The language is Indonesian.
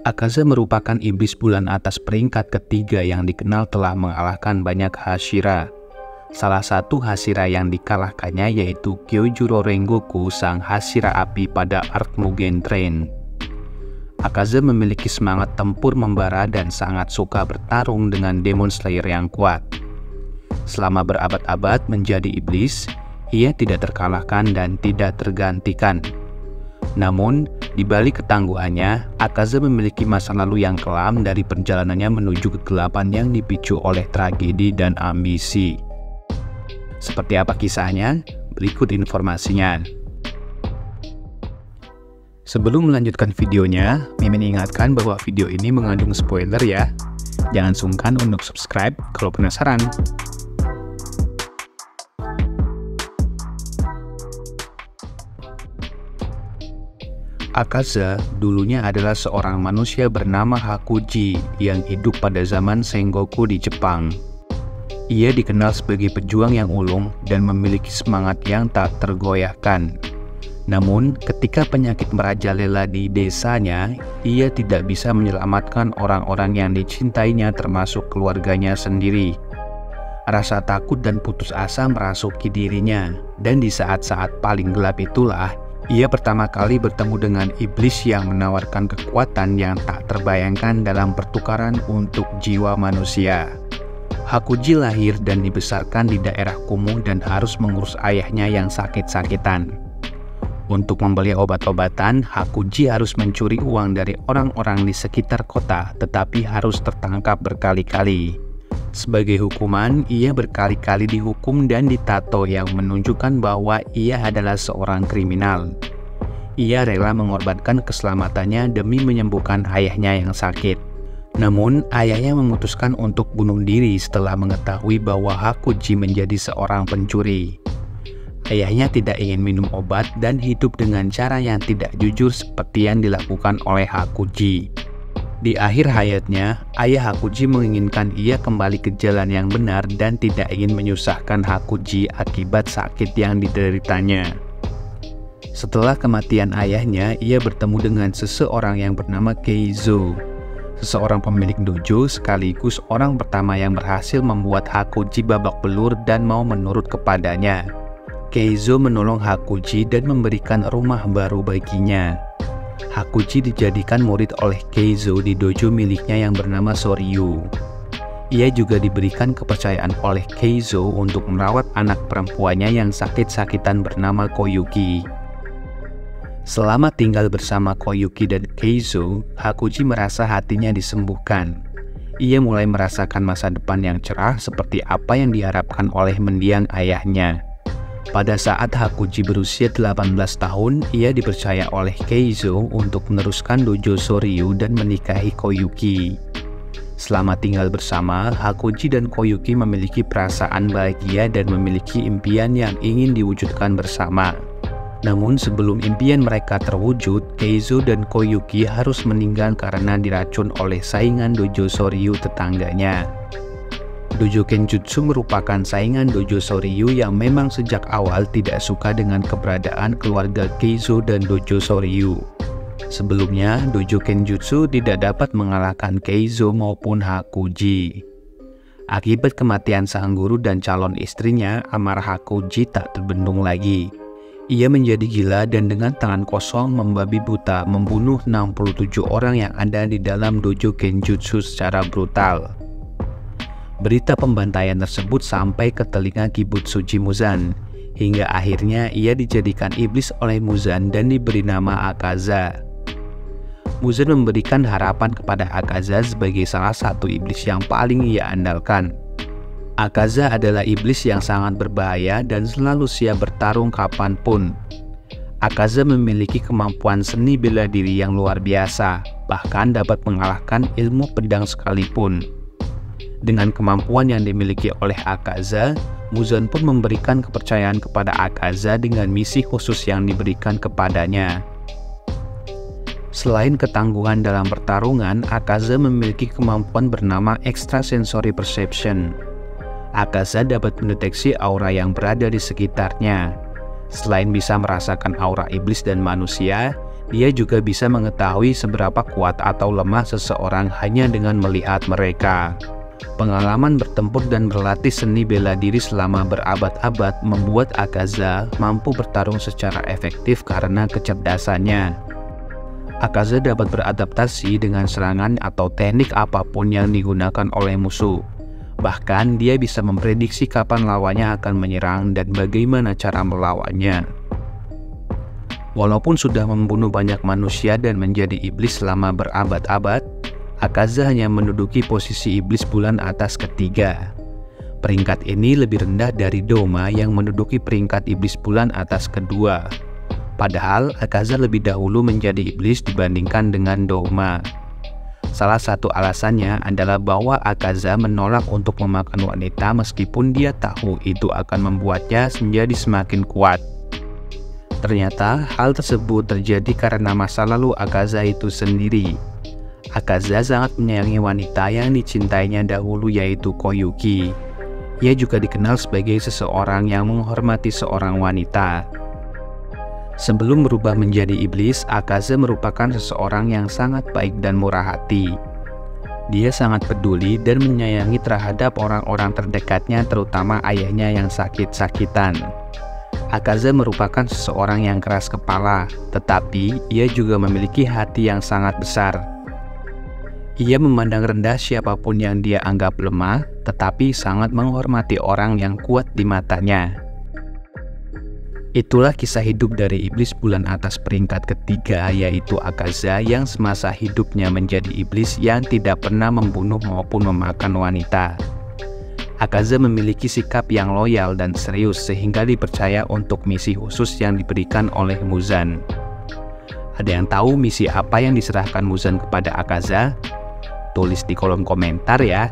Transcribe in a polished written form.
Akaza merupakan iblis bulan atas peringkat ketiga yang dikenal telah mengalahkan banyak Hashira. Salah satu Hashira yang dikalahkannya yaitu Kyojuro Rengoku, sang Hashira api pada arc Mugen Train. Akaza memiliki semangat tempur membara dan sangat suka bertarung dengan Demon Slayer yang kuat. Selama berabad-abad menjadi iblis, ia tidak terkalahkan dan tidak tergantikan. Namun, di balik ketangguhannya, Akaza memiliki masa lalu yang kelam dari perjalanannya menuju kegelapan yang dipicu oleh tragedi dan ambisi. Seperti apa kisahnya? Berikut informasinya. Sebelum melanjutkan videonya, Mimin ingatkan bahwa video ini mengandung spoiler ya. Jangan sungkan untuk subscribe kalau penasaran. Akaza dulunya adalah seorang manusia bernama Hakuji yang hidup pada zaman Sengoku di Jepang. Ia dikenal sebagai pejuang yang ulung dan memiliki semangat yang tak tergoyahkan. Namun, ketika penyakit merajalela di desanya, ia tidak bisa menyelamatkan orang-orang yang dicintainya termasuk keluarganya sendiri. Rasa takut dan putus asa merasuki dirinya, dan di saat-saat paling gelap itulah, ia pertama kali bertemu dengan iblis yang menawarkan kekuatan yang tak terbayangkan dalam pertukaran untuk jiwa manusia. Hakuji lahir dan dibesarkan di daerah kumuh dan harus mengurus ayahnya yang sakit-sakitan. Untuk membeli obat-obatan, Hakuji harus mencuri uang dari orang-orang di sekitar kota, tetapi harus tertangkap berkali-kali. Sebagai hukuman, ia berkali-kali dihukum dan ditato yang menunjukkan bahwa ia adalah seorang kriminal. Ia rela mengorbankan keselamatannya demi menyembuhkan ayahnya yang sakit. Namun, ayahnya memutuskan untuk bunuh diri setelah mengetahui bahwa Hakuji menjadi seorang pencuri. Ayahnya tidak ingin minum obat dan hidup dengan cara yang tidak jujur seperti yang dilakukan oleh Hakuji. Di akhir hayatnya, ayah Hakuji menginginkan ia kembali ke jalan yang benar dan tidak ingin menyusahkan Hakuji akibat sakit yang dideritanya. Setelah kematian ayahnya, ia bertemu dengan seseorang yang bernama Keizo, seseorang pemilik dojo sekaligus orang pertama yang berhasil membuat Hakuji babak belur dan mau menurut kepadanya. Keizo menolong Hakuji dan memberikan rumah baru baginya. Hakuji dijadikan murid oleh Keizo di dojo miliknya yang bernama Soryu. Ia juga diberikan kepercayaan oleh Keizo untuk merawat anak perempuannya yang sakit-sakitan bernama Koyuki. Selama tinggal bersama Koyuki dan Keizo, Hakuji merasa hatinya disembuhkan. Ia mulai merasakan masa depan yang cerah seperti apa yang diharapkan oleh mendiang ayahnya. Pada saat Hakuji berusia 18 tahun, ia dipercaya oleh Keizo untuk meneruskan dojo Soryu dan menikahi Koyuki. Selama tinggal bersama, Hakuji dan Koyuki memiliki perasaan bahagia dan memiliki impian yang ingin diwujudkan bersama. Namun sebelum impian mereka terwujud, Keizo dan Koyuki harus meninggal karena diracun oleh saingan dojo Soryu tetangganya. Dojo Kenjutsu merupakan saingan dojo Soryu yang memang sejak awal tidak suka dengan keberadaan keluarga Keizo dan dojo Soryu. Sebelumnya, dojo Kenjutsu tidak dapat mengalahkan Keizo maupun Hakuji. Akibat kematian sang guru dan calon istrinya, amarah Hakuji tak terbendung lagi. Ia menjadi gila dan dengan tangan kosong membabi buta membunuh 67 orang yang ada di dalam dojo Kenjutsu secara brutal. Berita pembantaian tersebut sampai ke telinga Kibutsuji Muzan, hingga akhirnya ia dijadikan iblis oleh Muzan dan diberi nama Akaza. Muzan memberikan harapan kepada Akaza sebagai salah satu iblis yang paling ia andalkan. Akaza adalah iblis yang sangat berbahaya dan selalu siap bertarung kapanpun. Akaza memiliki kemampuan seni bela diri yang luar biasa, bahkan dapat mengalahkan ilmu pedang sekalipun. Dengan kemampuan yang dimiliki oleh Akaza, Muzan pun memberikan kepercayaan kepada Akaza dengan misi khusus yang diberikan kepadanya. Selain ketangguhan dalam pertarungan, Akaza memiliki kemampuan bernama Extrasensory Perception. Akaza dapat mendeteksi aura yang berada di sekitarnya. Selain bisa merasakan aura iblis dan manusia, Dia juga bisa mengetahui seberapa kuat atau lemah seseorang hanya dengan melihat mereka. Pengalaman bertempur dan berlatih seni bela diri selama berabad-abad membuat Akaza mampu bertarung secara efektif karena kecerdasannya. Akaza dapat beradaptasi dengan serangan atau teknik apapun yang digunakan oleh musuh. Bahkan dia bisa memprediksi kapan lawannya akan menyerang dan bagaimana cara melawannya. Walaupun sudah membunuh banyak manusia dan menjadi iblis selama berabad-abad, Akaza hanya menduduki posisi iblis bulan atas ketiga. Peringkat ini lebih rendah dari Doma yang menduduki peringkat iblis bulan atas kedua. Padahal Akaza lebih dahulu menjadi iblis dibandingkan dengan Doma. Salah satu alasannya adalah bahwa Akaza menolak untuk memakan wanita meskipun dia tahu itu akan membuatnya menjadi semakin kuat. Ternyata hal tersebut terjadi karena masa lalu Akaza itu sendiri. Akaza sangat menyayangi wanita yang dicintainya dahulu, yaitu Koyuki. Ia juga dikenal sebagai seseorang yang menghormati seorang wanita. Sebelum berubah menjadi iblis, Akaza merupakan seseorang yang sangat baik dan murah hati. Dia sangat peduli dan menyayangi terhadap orang-orang terdekatnya, terutama ayahnya yang sakit-sakitan. Akaza merupakan seseorang yang keras kepala, tetapi ia juga memiliki hati yang sangat besar. Ia memandang rendah siapapun yang dia anggap lemah, tetapi sangat menghormati orang yang kuat di matanya. Itulah kisah hidup dari iblis bulan atas peringkat ketiga, yaitu Akaza yang semasa hidupnya menjadi iblis yang tidak pernah membunuh maupun memakan wanita. Akaza memiliki sikap yang loyal dan serius sehingga dipercaya untuk misi khusus yang diberikan oleh Muzan. Ada yang tahu misi apa yang diserahkan Muzan kepada Akaza? Tulis di kolom komentar ya.